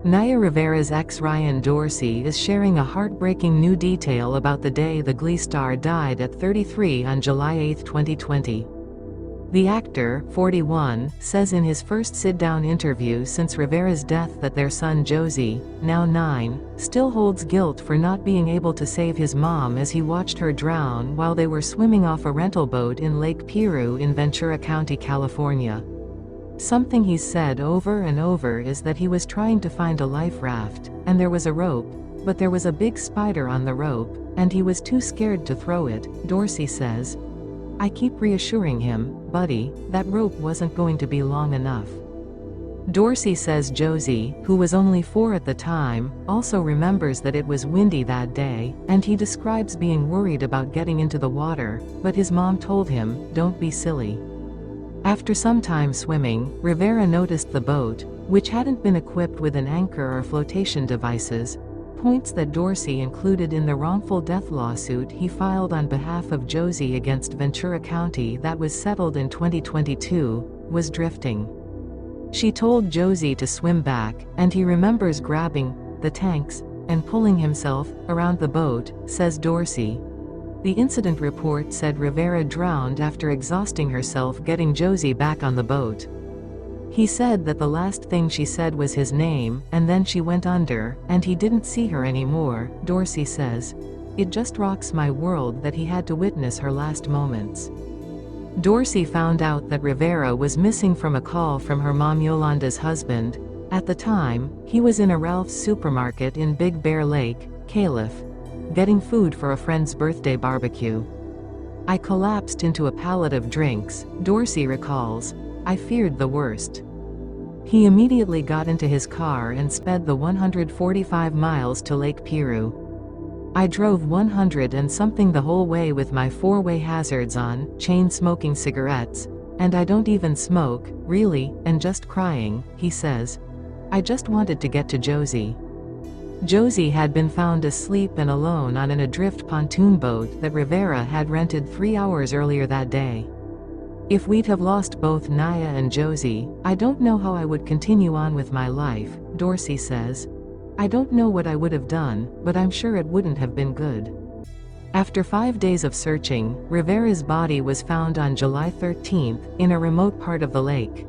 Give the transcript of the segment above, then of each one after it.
Naya Rivera's ex Ryan Dorsey is sharing a heartbreaking new detail about the day the Glee star died at 33 on July 8, 2020. The actor, 41, says in his first sit-down interview since Rivera's death that their son Josey, now 9, still holds guilt for not being able to save his mom as he watched her drown while they were swimming off a rental boat in Lake Piru in Ventura County, California. Something he's said over and over is that he was trying to find a life raft, and there was a rope, but there was a big spider on the rope, and he was too scared to throw it, Dorsey says. I keep reassuring him, buddy, that rope wasn't going to be long enough. Dorsey says Josey, who was only 4 at the time, also remembers that it was windy that day, and he describes being worried about getting into the water, but his mom told him, don't be silly. After some time swimming, Rivera noticed the boat, which hadn't been equipped with an anchor or flotation devices, points that Dorsey included in the wrongful death lawsuit he filed on behalf of Josey against Ventura County that was settled in 2022, was drifting. She told Josey to swim back, and he remembers grabbing the tanks and pulling himself around the boat, says Dorsey. The incident report said Rivera drowned after exhausting herself getting Josey back on the boat. He said that the last thing she said was his name, and then she went under, and he didn't see her anymore, Dorsey says. It just rocks my world that he had to witness her last moments. Dorsey found out that Rivera was missing from a call from her mom Yolanda's husband. At the time, he was in a Ralph's supermarket in Big Bear Lake, Calif, getting food for a friend's birthday barbecue. I collapsed into a pallet of drinks, Dorsey recalls. I feared the worst. He immediately got into his car and sped the 145 miles to Lake Piru. I drove 100 and something the whole way with my 4-way hazards on, chain-smoking cigarettes, and I don't even smoke, really, and just crying, he says. I just wanted to get to Josey. Josey had been found asleep and alone on an adrift pontoon boat that Rivera had rented 3 hours earlier that day. If we'd have lost both Naya and Josey, I don't know how I would continue on with my life, Dorsey says. I don't know what I would have done, but I'm sure it wouldn't have been good. After 5 days of searching, Rivera's body was found on July 13 in a remote part of the lake.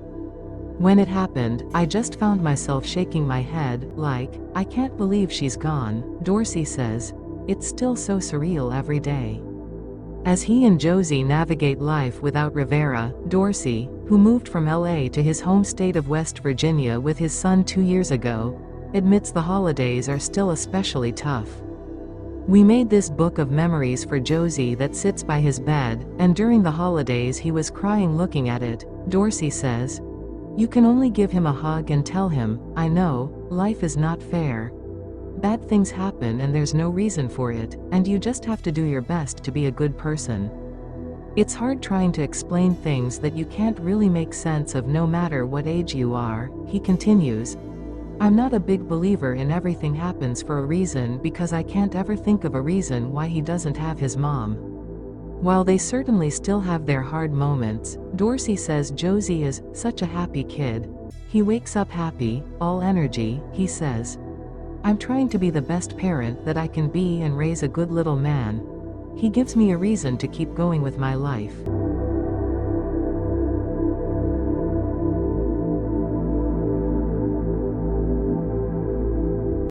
When it happened, I just found myself shaking my head, like, I can't believe she's gone, Dorsey says. It's still so surreal every day. As he and Josey navigate life without Rivera, Dorsey, who moved from LA to his home state of West Virginia with his son 2 years ago, admits the holidays are still especially tough. We made this book of memories for Josey that sits by his bed, and during the holidays he was crying looking at it, Dorsey says. You can only give him a hug and tell him, I know, life is not fair. Bad things happen and there's no reason for it, and you just have to do your best to be a good person. It's hard trying to explain things that you can't really make sense of no matter what age you are, he continues. I'm not a big believer in everything happens for a reason because I can't ever think of a reason why he doesn't have his mom. While they certainly still have their hard moments, Dorsey says Josey is such a happy kid. He wakes up happy, all energy, he says. I'm trying to be the best parent that I can be and raise a good little man. He gives me a reason to keep going with my life.